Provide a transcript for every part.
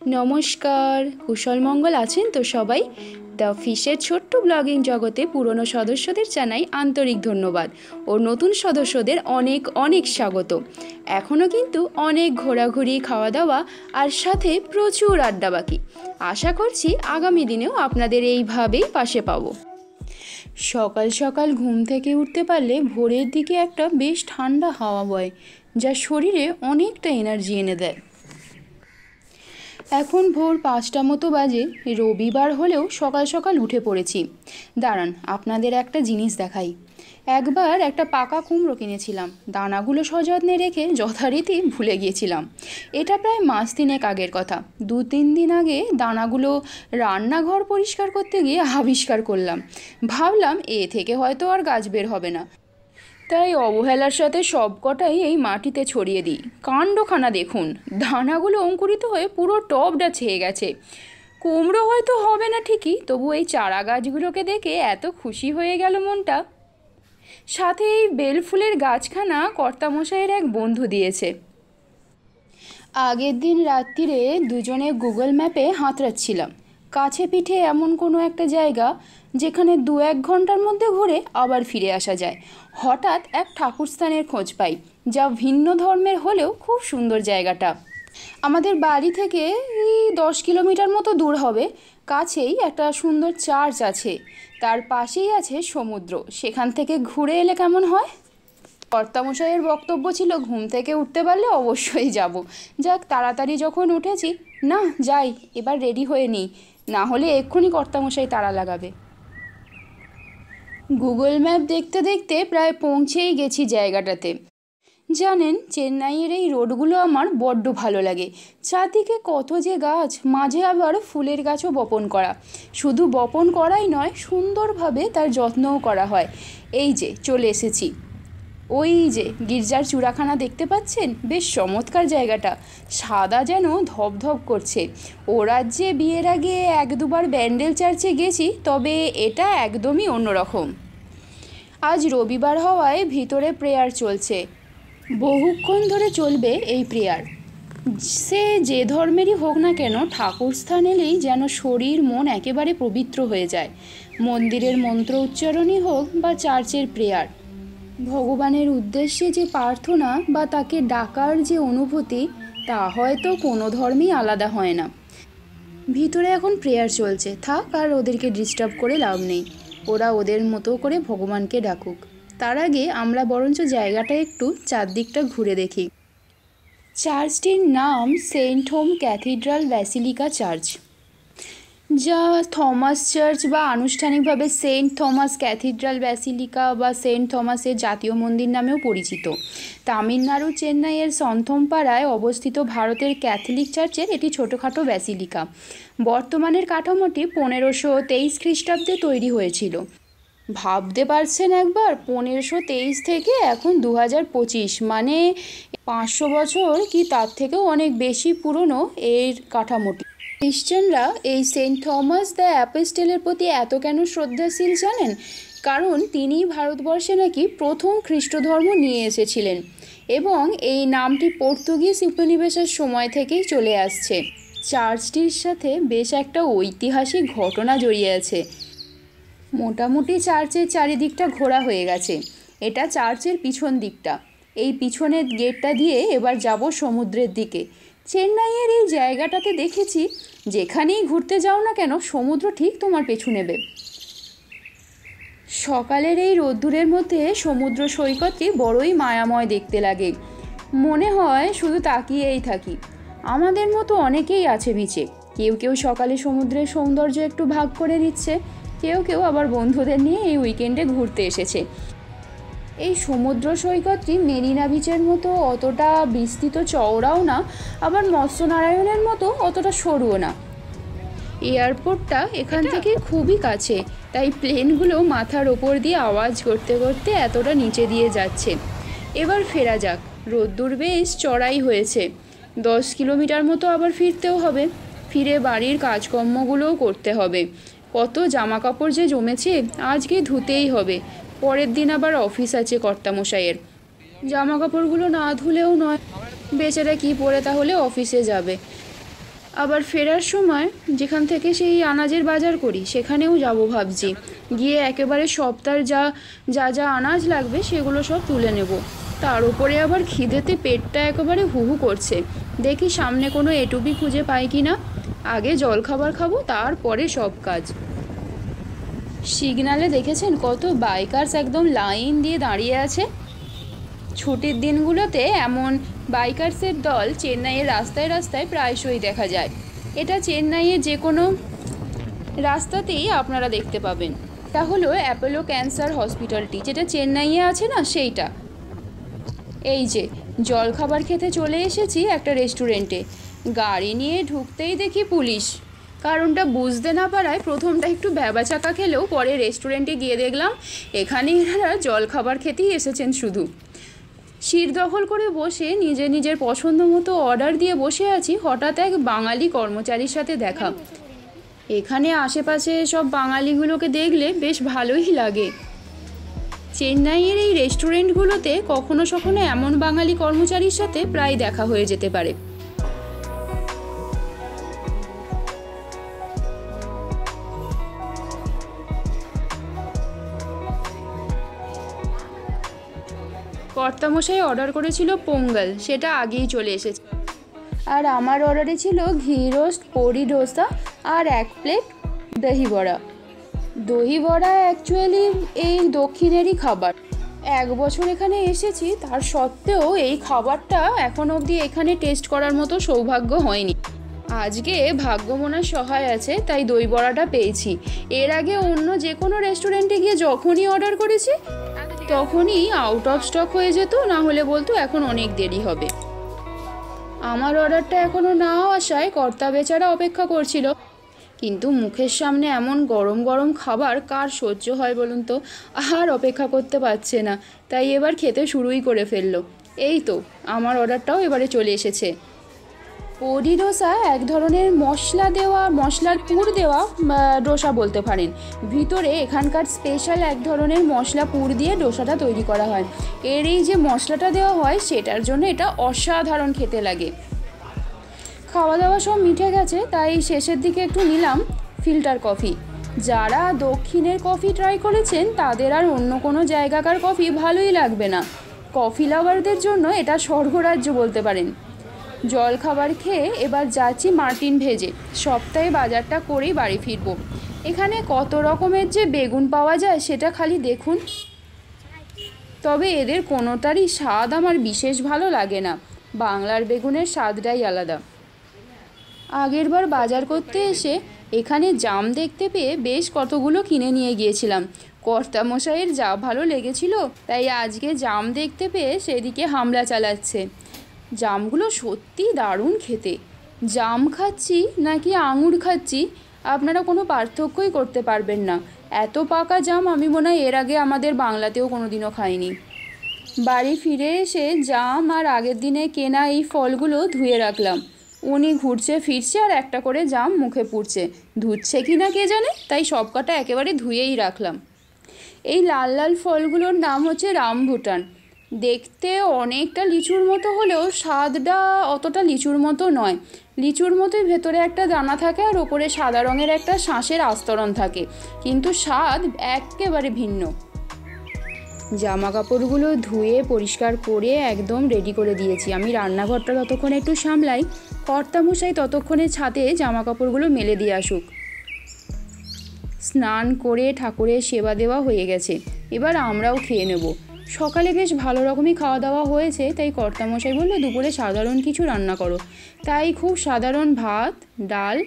নমস্কার, কুশল মঙ্গল আছেন তো সবাই? দ্য ফিশের ছোট্ট ব্লগিং জগতে পুরনো সদস্যদের জানাই আন্তরিক ধন্যবাদ ও নতুন সদস্যদের অনেক অনেক স্বাগত। এখনও কিন্তু অনেক ঘোরাঘুরি, খাওয়া দাওয়া আর সাথে প্রচুর আড্ডা বাকি। আশা করছি আগামী দিনেও আপনাদের এইভাবেই পাশে পাবো। সকাল সকাল ঘুম থেকে উঠতে পারলে ভোরের দিকে একটা বেশ ঠান্ডা হাওয়া বয়, যা শরীরে অনেকটা এনার্জি এনে দেয়। এখন ভোর 5টা মতো বাজে। রবিবার হলেও সকাল সকাল উঠে পড়েছি। দাঁড়ান, আপনাদের একটা জিনিস দেখাই। একবার একটা পাকা কুমড়ো কিনেছিলাম, দানাগুলো সযত্নে রেখে যথারীতি ভুলে গিয়েছিলাম। এটা প্রায় মাস তিনেক আগের কথা। 2-3 দিন আগে দানাগুলো রান্নাঘর পরিষ্কার করতে গিয়ে আবিষ্কার করলাম। ভাবলাম এ থেকে হয়তো আর গাছ বের হবে না, তাই অবহেলার সাথে সব কটাই এই মাটিতে ছড়িয়ে দিই। কাণ্ডখানা দেখুন, দানাগুলো অঙ্কুরিত হয়ে পুরো টবটা ছেয়ে গেছে। কুমড়ো হয়তো হবে না ঠিকই, তবু এই চারা গাছগুলোকে দেখে এত খুশি হয়ে গেল মনটা। সাথে এই বেলফুলের গাছখানা কর্তামশাইয়ের এক বন্ধু দিয়েছে। আগের দিন রাত্রিরে দুজনে গুগল ম্যাপে হাতড়াচ্ছিলাম কাছে পিঠে এমন কোনো একটা জায়গা যেখানে 2-1 ঘন্টার মধ্যে ঘুরে আবার ফিরে আসা যায়। হঠাৎ এক ঠাকুরস্থানের খোঁজ পাই, যা ভিন্ন ধর্মের হলেও খুব সুন্দর। জায়গাটা আমাদের বাড়ি থেকে 10 কিলোমিটার মতো দূর হবে। কাছেই একটা সুন্দর চার্চ আছে, তার পাশেই আছে সমুদ্র। সেখান থেকে ঘুরে এলে কেমন হয়? কর্তামশাইয়ের বক্তব্য ছিল ঘুম থেকে উঠতে পারলে অবশ্যই যাব। যাক, তাড়াতাড়ি যখন উঠেছি, না যাই, এবার রেডি হয়ে নিই, না হলে এক্ষুনি কর্তামশাই তাড়া লাগাবে। গুগল ম্যাপ দেখতে দেখতে প্রায় পৌঁছেই গেছি জায়গাটাতে। জানেন, চেন্নাইয়ের এই রোডগুলো আমার বড্ড ভালো লাগে। চারদিকে কত যে গাছ, মাঝে আবার ফুলের গাছও বপন করা। শুধু বপন করাই নয়, সুন্দরভাবে তার যত্নও করা হয়। এই যে চলে এসেছি। ওই যে গির্জার চূড়াখানা দেখতে পাচ্ছেন? বেশ চমৎকার জায়গাটা, সাদা যেন ধপধপ করছে। ও রাজ্যে বিয়ের আগে 1-2বার ব্যান্ডেল চার্চে গেছি, তবে এটা একদমই অন্যরকম। আজ রবিবার হওয়ায় ভিতরে প্রেয়ার চলছে। বহুক্ষণ ধরে চলবে এই প্রেয়ার। সে যে ধর্মেরই হোক না কেন, ঠাকুরস্থান এলেই যেন শরীর মন একেবারে পবিত্র হয়ে যায়। মন্দিরের মন্ত্র উচ্চারণই হোক বা চার্চের প্রেয়ার, ভগবানের উদ্দেশ্যে যে প্রার্থনা বা তাকে ডাকার যে অনুভূতি, তা হয়তো কোনো ধর্মেই আলাদা হয় না। ভিতরে এখন প্রেয়ার চলছে, থাক, আর ওদেরকে ডিস্টার্ব করে লাভ নেই। ওরা ওদের মতো করে ভগবানকে ডাকুক। তার আগে আমরা বরঞ্চ জায়গাটা একটু চারদিকটা ঘুরে দেখি। চার্চটির নাম Saint Thome cathedral basilica church, যা থমাস চার্চ বা আনুষ্ঠানিকভাবে সেন্ট থমাস ক্যাথিড্রাল ব্যাসিলিকা বা সেন্ট থমাসের জাতীয় মন্দির নামেও পরিচিত। তামিলনাড়ু চেন্নাইয়ের সন্থমপাড়ায় অবস্থিত ভারতের ক্যাথলিক চার্চের এটি ছোটোখাটো ব্যাসিলিকা। বর্তমানের কাঠামোটি 1523 খ্রিস্টাব্দে তৈরি হয়েছিল। ভাবতে পারছেন একবার, 1523 থেকে এখন 2025, মানে 500 বছর কি তার থেকেও অনেক বেশি পুরনো এর কাঠামোটি। খ্রিশ্চানরা এই সেন্ট থমাস দ্য অ্যাপোস্টলের প্রতি এত কেন শ্রদ্ধাশীল জানেন? কারণ তিনি ভারতবর্ষে নাকি প্রথম খ্রিস্ট ধর্ম নিয়ে এসেছিলেন, এবং এই নামটি পর্তুগিজ উপনিবেশের সময় থেকেই চলে আসছে। চার্চটির সাথে বেশ একটা ঐতিহাসিক ঘটনা জড়িয়ে আছে। মোটামুটি চার্চের চারিদিকটা ঘোরা হয়ে গেছে। এটা চার্চের পিছন দিকটা। এই পিছনের গেটটা দিয়ে এবার যাব সমুদ্রের দিকে। চেন্নাইয়ের এই জায়গাটাতে দেখেছি, যেখানেই ঘুরতে যাও না কেন সমুদ্র ঠিক তোমার পেছু নেবে। সকালের এই রোদ্দুরের মধ্যে সমুদ্র সৈকতটি বড়ই মায়াময় দেখতে লাগে। মনে হয় শুধু তাকিয়েই থাকি। আমাদের মতো অনেকেই আছে বিচে। কেউ কেউ সকালে সমুদ্রের সৌন্দর্য একটু ভাগ করে নিচ্ছে, কেউ কেউ আবার বন্ধুদের নিয়ে এই উইকেন্ডে ঘুরতে এসেছে। এই সমুদ্র সৈকতটি মেরিনা বিচের মতো অতটা বিস্তৃত চওড়াও না, আবার মৎস্যনারায়ণের মতো অতটা সরুও না। এয়ারপোর্টটা এখান থেকে খুবই কাছে, তাই প্লেনগুলো মাথার ওপর দিয়ে আওয়াজ করতে করতে এতটা নিচে দিয়ে যাচ্ছে। এবার ফেরা যাক। রোদ্দুর বেশ চড়াই হয়েছে। 10 কিলোমিটার মতো আবার ফিরতেও হবে। ফিরে বাড়ির কাজকর্মগুলোও করতে হবে। কত জামা কাপড় যে জমেছে, আজকে ধুতেই হবে। পরের দিন আবার অফিস আছে কর্তামশাইয়ের। জামা কাপড়গুলো না ধুলেও নয়, বেচারা কি পরে তাহলে অফিসে যাবে। আবার ফেরার সময় যেখান থেকে সেই আনাজের বাজার করি সেখানেও যাব ভাবছি, গিয়ে একেবারে সপ্তাহের যা যা যা আনাজ লাগবে সেগুলো সব তুলে নেব। তার উপরে আবার খিদেতে পেটটা একেবারে হুহু করছে, দেখি সামনে কোনো এটুপি খুঁজে পাই কি না। আগে জলখাবার খাবো, তারপরে সব কাজ। সিগনালে দেখেছেন কত বাইকার্স একদম লাইন দিয়ে দাঁড়িয়ে আছে। ছুটির দিনগুলোতে এমন বাইকার্সের দল চেন্নাইয়ের রাস্তায় রাস্তায় প্রায়শই দেখা যায়। এটা চেন্নাইয়ের যে কোনো রাস্তাতেই আপনারা দেখতে পাবেন। এটা হলো অ্যাপোলো ক্যান্সার হসপিটালটি, যেটা চেন্নাইয়ে আছে না, সেইটা। এই যে জলখাবার খেতে চলে এসেছি একটা রেস্টুরেন্টে, গাড়ি নিয়ে ঢুকতেই দেখি পুলিশ। কারণটা বুঝতে না পারায় প্রথমটা একটু ভ্যাবাচাকা খেলেও পরে রেস্টুরেন্টে গিয়ে দেখলাম এখানে এনারা জলখাবার খেতেই এসেছেন শুধু। শির দখল করে বসে নিজের পছন্দ মতো অর্ডার দিয়ে বসে আছি, হঠাৎ এক বাঙালি কর্মচারীর সাথে দেখা। এখানে আশেপাশে সব বাঙালিগুলোকে দেখলে বেশ ভালোই লাগে। চেন্নাইয়ের এই রেস্টুরেন্টগুলোতে কখনো সখনো এমন বাঙালি কর্মচারীর সাথে প্রায় দেখা হয়ে যেতে পারে। কর্তামশাই অর্ডার করেছিল পোঙ্গল, সেটা আগেই চলে এসেছে। আর আমার অর্ডারে ছিল ঘি রোস্ট, পরি ডোসা আর 1 প্লেট দহি বড়া। দহি বড়া অ্যাকচুয়ালি এই দক্ষিণেরই খাবার। 1 বছর এখানে এসেছি, তার সত্ত্বেও এই খাবারটা এখন অবধি এখানে টেস্ট করার মতো সৌভাগ্য হয়নি। আজকে ভাগ্যমনার সহায় আছে তাই দই বড়াটা পেয়েছি। এর আগে অন্য যে কোনো রেস্টুরেন্টে গিয়ে যখনই অর্ডার করেছি তখনই আউট অফ স্টক হয়ে যেত, না হলে বলতো এখন অনেক দেরি হবে। আমার অর্ডারটা এখনও না আসায় কর্তা বেচারা অপেক্ষা করছিল, কিন্তু মুখের সামনে এমন গরম গরম খাবার কার সহ্য হয় বলুন তো। আর অপেক্ষা করতে পারছে না, তাই এবার খেতে শুরুই করে ফেললো। এই তো আমার অর্ডারটাও এবারে চলে এসেছে। পরি ডোসা এক ধরনের মশলার পুর দেওয়া ডোসা বলতে পারেন। ভিতরে এখানকার স্পেশাল এক ধরনের মশলা পুর দিয়ে ডোসাটা তৈরি করা হয়। এর এই যে মশলাটা দেওয়া হয় সেটার জন্য এটা অসাধারণ খেতে লাগে। খাওয়া দাওয়া সব মিঠে গেছে, তাই শেষের দিকে একটু নিলাম ফিল্টার কফি। যারা দক্ষিণের কফি ট্রাই করেছেন তাদের আর অন্য কোনো জায়গাকার কফি ভালোই লাগবে না। কফি লাভারদের জন্য এটা স্বর্গরাজ্য বলতে পারেন। জলখাবার খেয়ে এবার যাচ্ছি মার্টিন ভেজে। সপ্তাহে বাজারটা করেই বাড়ি ফিরবো। এখানে কত রকমের যে বেগুন পাওয়া যায় সেটা খালি দেখুন। তবে এদের কোনোটারই স্বাদ আমার বিশেষ ভালো লাগে না। বাংলার বেগুনের স্বাদটাই আলাদা। আগেরবার বাজার করতে এসে এখানে জাম দেখতে পেয়ে বেশ কতগুলো কিনে নিয়ে গিয়েছিলাম। কর্তামশাইয়ের যা ভালো লেগেছিল, তাই আজকে জাম দেখতে পেয়ে সেদিকে হামলা চালাচ্ছে। জামগুলো সত্যি দারুণ খেতে। জাম খাচ্ছি নাকি আঙুর খাচ্ছি আপনারা কোনো পার্থক্যই করতে পারবেন না। এত পাকা জাম আমি মনে হয় এর আগে আমাদের বাংলাতেও কোনো দিনও খাইনি। বাড়ি ফিরে এসে জাম আর আগের দিনে কেনা এই ফলগুলো ধুয়ে রাখলাম। উনি ঘুরছে ফিরছে আর একটা করে জাম মুখে পুড়ছে, ধুচ্ছে কি না কে জানে, তাই সব কটা একেবারে ধুয়েই রাখলাম। এই লাল লাল ফলগুলোর নাম হচ্ছে রামভুটান। দেখতে অনেকটা লিচুর মতো হলেও স্বাদটা অতটা লিচুর মতো নয়। লিচুর মতোই ভেতরে একটা দানা থাকে আর ওপরে সাদা রঙের একটা শাঁসের আস্তরণ থাকে, কিন্তু স্বাদ একেবারে ভিন্ন। জামা কাপড়গুলো ধুয়ে পরিষ্কার করে একদম রেডি করে দিয়েছি। আমি রান্নাঘরটা ততক্ষণে একটু সামলাই, কর্তামশাই ততক্ষণে ছাদে জামা কাপড়গুলো মেলে দিয়ে আসুক। স্নান করে ঠাকুরের সেবা দেওয়া হয়ে গেছে, এবার আমরাও খেয়ে নেব। সকালে বেশ ভালো রকমই খাওয়া দাওয়া হয়েছে, তাই কর্তামশাই বললো দুপুরে সাধারণ কিছু রান্না করো। তাই খুব সাধারণ ভাত, ডাল,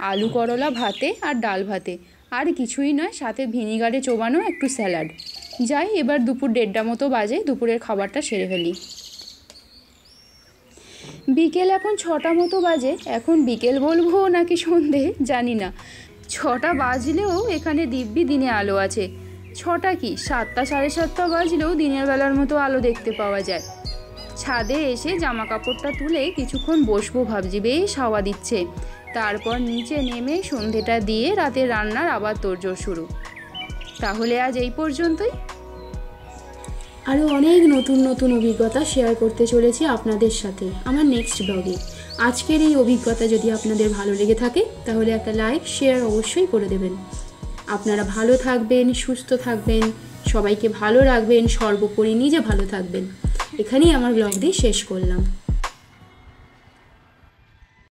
আলু করলা ভাতে আর ডাল ভাতে, আর কিছুই নয়, সাথে ভিনিগারে চোবানো একটু স্যালাড। যাই, এবার দুপুর 1:30 মতো বাজে, দুপুরের খাবারটা সেরে ফেলি। বিকেল এখন 6টা মতো বাজে। এখন বিকেল বলবো নাকি সন্ধে জানি না। 6টা বাজলেও এখানে দিব্যি দিনে আলো আছে। 6টা কি 7টা 7:30 বাজলেও দিনের বেলার মতো আলো দেখতে পাওয়া যায়। ছাদে এসে জামা কাপড়টা তুলে কিছুক্ষণ বসবো ভাবছি, বেশ হাওয়া দিচ্ছে। তারপর নিচে নেমে সন্ধেটা দিয়ে রাতের রান্নার আবার তোড়জোড় শুরু। তাহলে আজ এই পর্যন্তই। আরও অনেক নতুন নতুন অভিজ্ঞতা শেয়ার করতে চলেছি আপনাদের সাথে আমার নেক্সট ব্লগে। আজকের এই অভিজ্ঞতা যদি আপনাদের ভালো লেগে থাকে তাহলে একটা লাইক শেয়ার অবশ্যই করে দেবেন। আপনারা ভালো থাকবেন, সুস্থ থাকবেন, সবাইকে ভালো রাখবেন, সর্বোপরি নিজে ভালো থাকবেন। এখানেই আমার ব্লগটি শেষ করলাম।